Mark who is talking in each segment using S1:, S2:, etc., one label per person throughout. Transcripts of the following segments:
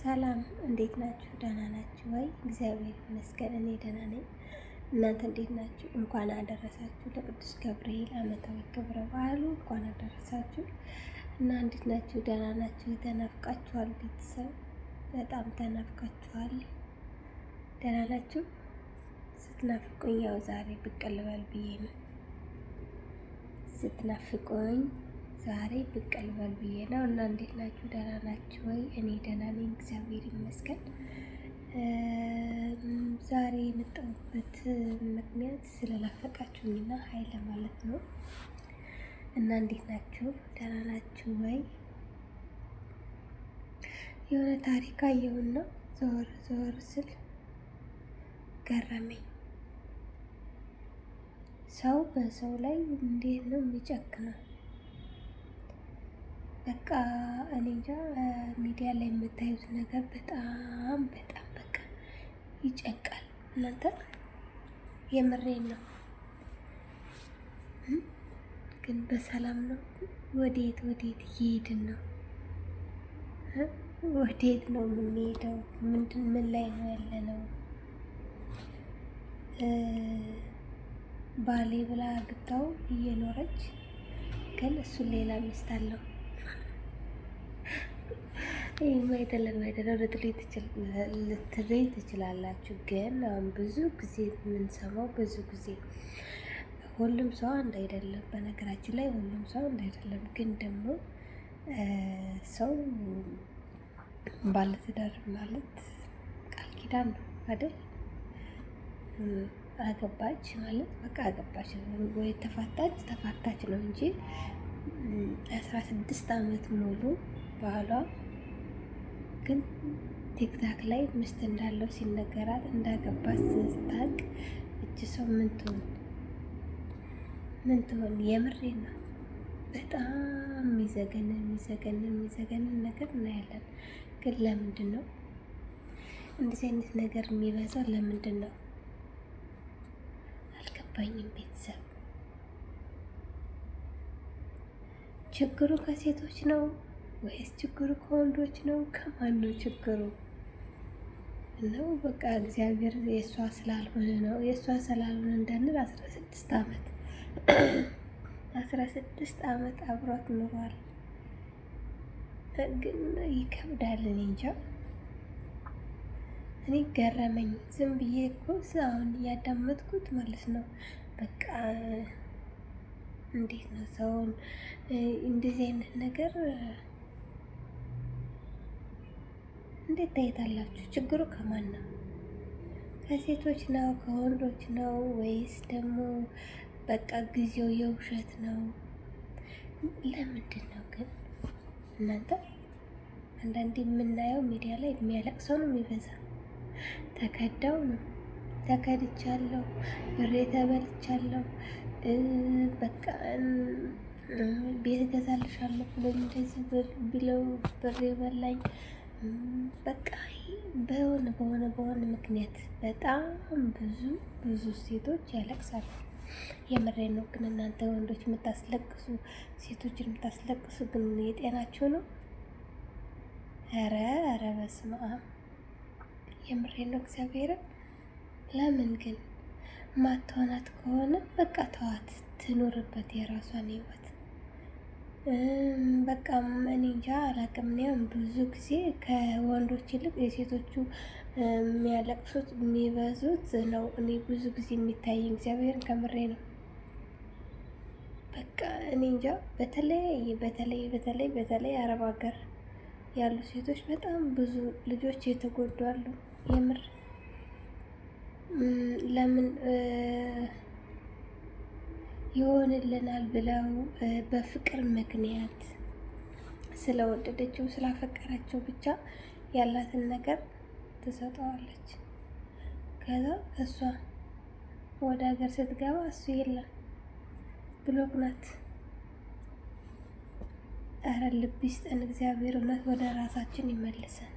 S1: ሰላም እንዴት ናችሁ? ደህና ናችሁ ወይ? እግዚአብሔር ይመስገን እኔ ደህና ነኝ። እናንተ እንዴት ናችሁ? እንኳን አደረሳችሁ ለቅዱስ ገብርኤል ዓመታዊ ክብረ በዓሉ እንኳን አደረሳችሁ እና እንዴት ናችሁ? ደህና ናችሁ? ተናፍቃችኋል። ቤተሰብ በጣም ተናፍቃችኋል። ደህና ናችሁ? ስትናፍቁኝ ያው ዛሬ ብቅ ልበል ብዬ ነው። ስትናፍቁኝ ዛሬ ብቅ ልበል ብዬ ነው እና እንዴት ናችሁ? ደህና ናችሁ ወይ? እኔ ደህና ነኝ እግዚአብሔር ይመስገን። ዛሬ የመጣሁበት ምክንያት ስለናፈቃችሁኝና ሀይ ለማለት ነው እና እንዴት ናችሁ? ደህና ናችሁ ወይ? የሆነ ታሪክ አየሁና ዘወር ዘወር ስል ገረመኝ። ሰው በሰው ላይ እንዴት ነው የሚጨክነው? በቃ እኔ እንጃ። ሚዲያ ላይ የምታዩት ነገር በጣም በቃ ይጨንቃል። እናንተ የምሬን ነው። ግን በሰላም ነው? ወዴት እየሄድን ነው? ወዴት ነው የምንሄደው? ምን ላይ ነው ያለነው? ባሌ ብላ አግብታው እየኖረች ግን እሱን ሌላ ሚስት አለው። ይህም አይደለም ልትለይ ትችላላችሁ። ግን አሁን ብዙ ጊዜ የምንሰማው ሁሉም ሰው አንድ አይደለም። በነገራችን ላይ ሁሉም ሰው አንድ አይደለም። ግን ደግሞ ሰው ባለትዳር ማለት ቃል ኪዳን ነው አይደል? አገባች ማለት በቃ አገባች ነው ወይ ተፋታች ነው እንጂ 16 ዓመት ሙሉ ባሏ ግን ቲክታክ ላይ ሚስት እንዳለው ሲነገራት እንዳገባት ስታቅ እች ሰው ምን ትሆን? የምሬን ነው። በጣም የሚዘገንን ነገር እናያለን። ግን ለምንድን ነው እንደዚህ አይነት ነገር የሚበዛው? ለምንድን ነው አልገባኝም። ቤተሰብ ችግሩ ከሴቶች ነው ወይስ ችግሩ ከወንዶች ነው? ከማን ነው ችግሩ? ነው በቃ እግዚአብሔር የእሷ ስላልሆነ ነው። የእሷ ስላልሆነ እንዳንል 16 ዓመት አብሯት ኑሯል። ግን ይከብዳል። እኔ እንጃ። እኔ ገረመኝ። ዝም ብዬ እኮ አሁን እያዳመጥኩት ማለት ነው። በቃ እንዴት ነው ሰውን እንደዚህ አይነት ነገር እንዴት ታይታላችሁ? ችግሩ ከማን ነው? ከሴቶች ነው? ከወንዶች ነው? ወይስ ደግሞ በቃ ጊዜው የውሸት ነው? ለምንድን ነው ግን እናንተ? አንዳንዴ የምናየው ሚዲያ ላይ የሚያለቅሰው ነው የሚበዛ። ተከዳው ነው ተከድቻለሁ፣ ብሬ ተበልቻለሁ፣ በቃ ቤት ገዛልሻለሁ ብሎ እንደዚህ ብለው ብሬ በላኝ። በቃ በሆነ ምክንያት በጣም ብዙ ሴቶች ያለቅሳሉ። የምሬን ነው። ግን እናንተ ወንዶች የምታስለቅሱ ሴቶችን የምታስለቅሱ ግን የጤናችሁ ነው? ኧረ በስመ አብ። የምሬን ነው እግዚአብሔርን። ለምን ግን ማትሆናት ከሆነ በቃ ተዋት፣ ትኖርበት የራሷን ህይወት። በቃ እኔ እንጃ አላውቅም። እኔም ብዙ ጊዜ ከወንዶች ይልቅ የሴቶቹ የሚያለቅሱት የሚበዙት ነው። እኔ ብዙ ጊዜ የሚታየኝ እግዚአብሔርን ከምሬ ነው። በቃ እኔ እንጃ። በተለይ አረብ ሀገር ያሉ ሴቶች በጣም ብዙ ልጆች የተጎዱ አሉ። የምር ለምን ይሆንልናል ብለው በፍቅር ምክንያት ስለወደደችው ስላፈቀረችው ብቻ ያላትን ነገር ትሰጠዋለች። ከዛ እሷ ወደ ሀገር ስትገባ እሱ የለም፣ ብሎክ ናት። ኧረ ልብ ይስጠን እግዚአብሔር፣ እውነት ወደ ራሳችን ይመልሰን።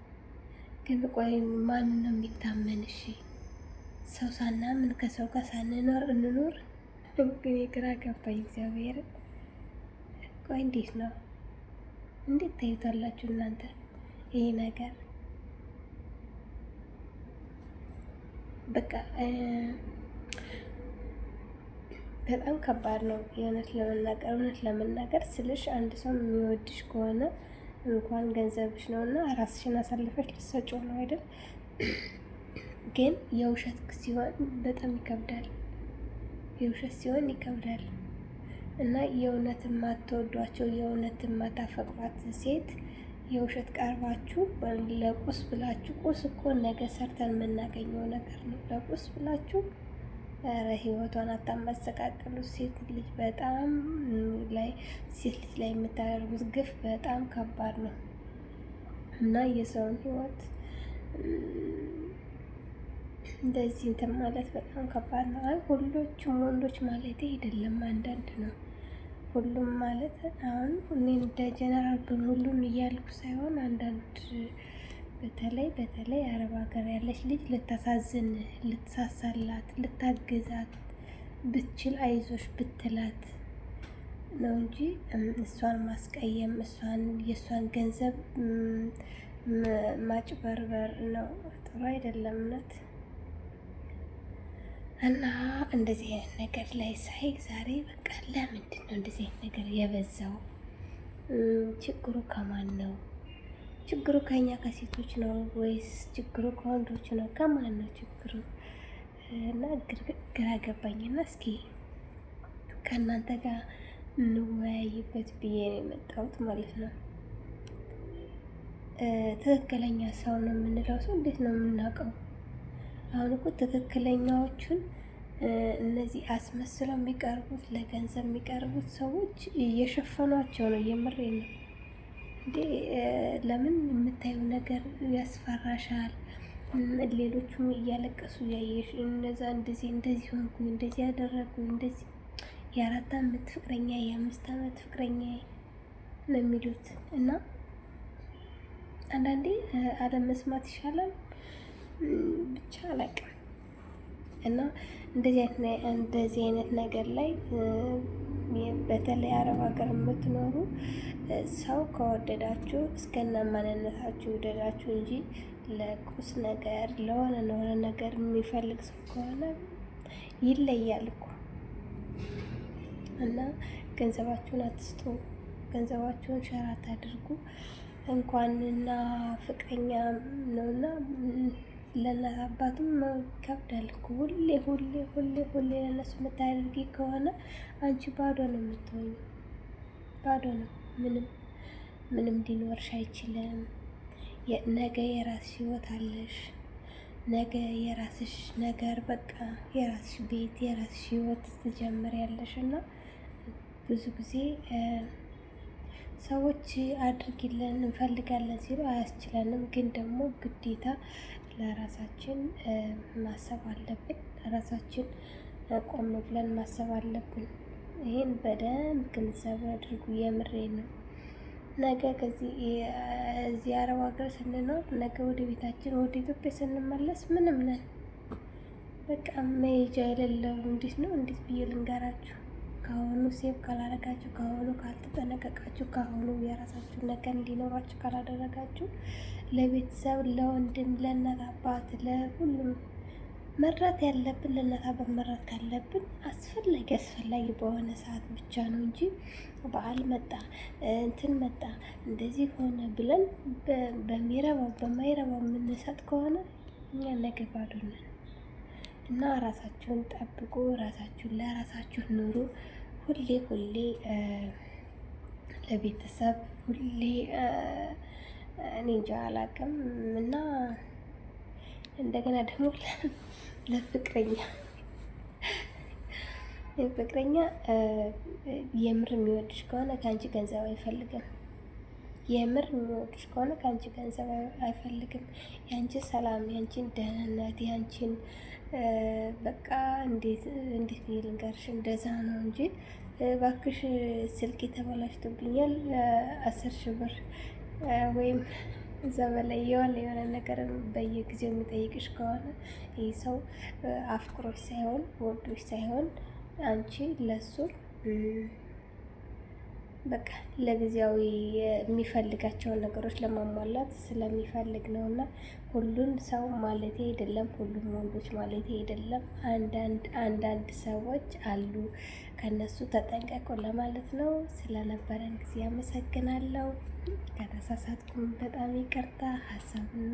S1: ግን ቆይ ማን ነው የሚታመን? እሺ ሰው ሳናምን ከሰው ጋር ሳንኖር እንኖር? ግን የግራ ገባኝ እግዚአብሔር። ቆይ እንዴት ነው? እንዴት ታዩታላችሁ እናንተ ይሄ ነገር? በቃ በጣም ከባድ ነው እውነት ለመናገር ስልሽ አንድ ሰው የሚወድሽ ከሆነ እንኳን ገንዘብሽ ነው እና ራስሽን አሳልፈሽ ልትሰጪው ነው አይደል? ግን የውሸት ሲሆን በጣም ይከብዳል። የውሸት ሲሆን ይከብዳል እና የእውነት የማትወዷቸው የእውነት የማታፈቅሯት ሴት የውሸት ቀርባችሁ ለቁስ ብላችሁ፣ ቁስ እኮ ነገ ሰርተን የምናገኘው ነገር ነው። ለቁስ ብላችሁ ህይወቷን አታመሰቃቅሉ። ሴት ልጅ በጣም ሴት ልጅ ላይ የምታደርጉት ግፍ በጣም ከባድ ነው እና የሰውን ህይወት እንደዚህ እንትን ማለት በጣም ከባድ ነው። አይ ሁሎቹም ወንዶች ማለት አይደለም፣ አንዳንድ ነው። ሁሉም ማለት አሁን እኔ እንደ ጀነራል ሁሉም እያልኩ ሳይሆን አንዳንድ በተለይ አረብ ሀገር ያለች ልጅ ልታሳዝን፣ ልትሳሳላት፣ ልታግዛት ብችል አይዞሽ ብትላት ነው እንጂ እሷን ማስቀየም የእሷን ገንዘብ ማጭበርበር ነው ጥሩ አይደለም እውነት። እና እንደዚህ አይነት ነገር ላይ ሳይ ዛሬ በቃ ለምንድን ነው እንደዚህ አይነት ነገር የበዛው? ችግሩ ከማን ነው? ችግሩ ከኛ ከሴቶች ነው ወይስ ችግሩ ከወንዶች ነው? ከማን ነው ችግሩ? እና ግራ ገባኝና እስኪ ከእናንተ ጋር እንወያይበት ብዬ ነው የመጣሁት ማለት ነው። ትክክለኛ ሰው ነው የምንለው ሰው እንዴት ነው የምናውቀው? አሁን እኮ ትክክለኛዎቹን እነዚህ አስመስለው የሚቀርቡት ለገንዘብ የሚቀርቡት ሰዎች እየሸፈኗቸው ነው። የምሬ ነው እንዴ! ለምን የምታየው ነገር ያስፈራሻል። ሌሎቹም እያለቀሱ ያየሽ እነዛ እንደዚህ ሆንኩኝ፣ እንደዚህ ያደረጉኝ፣ እንደዚህ የ4 ዓመት ፍቅረኛ የ5 ዓመት ፍቅረኛ ነው የሚሉት እና አንዳንዴ አለመስማት ይሻላል። ብቻ አላውቅም እና እንደዚህ አይነት ነገር ላይ በተለይ አረብ ሀገር የምትኖሩ ሰው ከወደዳችሁ እስከነ ማንነታችሁ ይውደዳችሁ እንጂ ለቁስ ነገር ለሆነ ነገር የሚፈልግ ሰው ከሆነ ይለያል እኮ። እና ገንዘባችሁን አትስጡ፣ ገንዘባችሁን ሸራት አድርጉ። እንኳንና ፍቅረኛ ነውና ለእናት አባትም ይከብዳል እኮ። ሁሌ ለእነሱ የምታደርጊ ከሆነ አንቺ ባዶ ነው የምትሆኝ። ባዶ ነው። ምንም ሊኖርሽ አይችልም። ነገ የራስሽ ህይወት አለሽ። ነገ የራስሽ ነገር በቃ የራስሽ ቤት የራስሽ ህይወት ትጀምሪያለሽ። እና ብዙ ጊዜ ሰዎች አድርጊልን እንፈልጋለን ሲሉ አያስችለንም። ግን ደግሞ ግዴታ ለራሳችን ማሰብ አለብን። ለራሳችን ቆም ብለን ማሰብ አለብን። ይሄን በደንብ ግንዛቤ አድርጉ። የምሬ ነው። ነገ እዚህ አረብ ሀገር ስንኖር ነገ ወደ ቤታችን ወደ ኢትዮጵያ ስንመለስ ምንም ነን። በቃ መሄጃ የሌለው እንዴት ብዬ ልንገራችሁ? ከአሁኑ ሴቭ ካላደረጋችሁ፣ ከአሁኑ ካልተጠነቀቃችሁ፣ ከአሁኑ የራሳችሁ ነገር እንዲኖራችሁ ካላደረጋችሁ ለቤተሰብ፣ ለወንድም፣ ለእናት አባት፣ ለሁሉም መራት ያለብን ለእናት አባት መራት ካለብን አስፈላጊ በሆነ ሰዓት ብቻ ነው እንጂ በዓል መጣ እንትን መጣ እንደዚህ ሆነ ብለን በሚረባው በማይረባው የምንሰጥ ከሆነ እኛ ነገ ባዶ ነን። እና ራሳችሁን ጠብቁ። ለራሳችሁ ኑሩ። ሁሌ ለቤተሰብ ሁሌ እኔ እንጃ አላውቅም። እና እንደገና ደግሞ ለፍቅረኛ የምር የሚወድሽ ከሆነ ከአንቺ ገንዘብ አይፈልግም። የምር የሚወድሽ ከሆነ ከአንቺ ገንዘብ አይፈልግም። ያንቺ ሰላም፣ ያንቺን ደህንነት፣ ያንቺን በቃ እንዴት ብዬ ልንገርሽ፣ እንደዛ ነው እንጂ እባክሽ ስልክ ተበላሽቶብኛል 10,000 ብር ወይም እዛ በላይ የሆነ ነገር በየጊዜው የሚጠይቅሽ ከሆነ ይህ ሰው አፍቅሮች ሳይሆን ወዶች ሳይሆን አንቺ ለሱ በቃ ለጊዜያዊ የሚፈልጋቸውን ነገሮች ለማሟላት ስለሚፈልግ ነው። እና ሁሉን ሰው ማለት አይደለም፣ ሁሉም ወንዶች ማለት አይደለም። አንዳንድ ሰዎች አሉ፣ ከነሱ ተጠንቀቁ ለማለት ነው። ስለነበረን ጊዜ አመሰግናለሁ። ከተሳሳትኩም በጣም ይቅርታ። ሀሳብና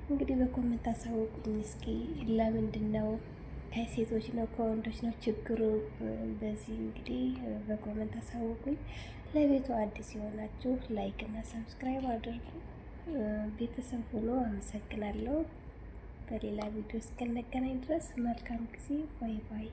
S1: እንግዲህ በኮመንት አሳውቁኝ እስኪ ለምንድን ነው ከሴቶች ነው ከወንዶች ነው ችግሩ? በዚህ እንግዲህ በኮመንት አሳውቁኝ። ለቤቱ አዲስ የሆናችሁ ላይክ እና ሰብስክራይብ አድርጉ። ቤተሰብ ሆኖ አመሰግናለሁ። በሌላ ቪዲዮ እስክንገናኝ ድረስ መልካም ጊዜ። ባይ ባይ።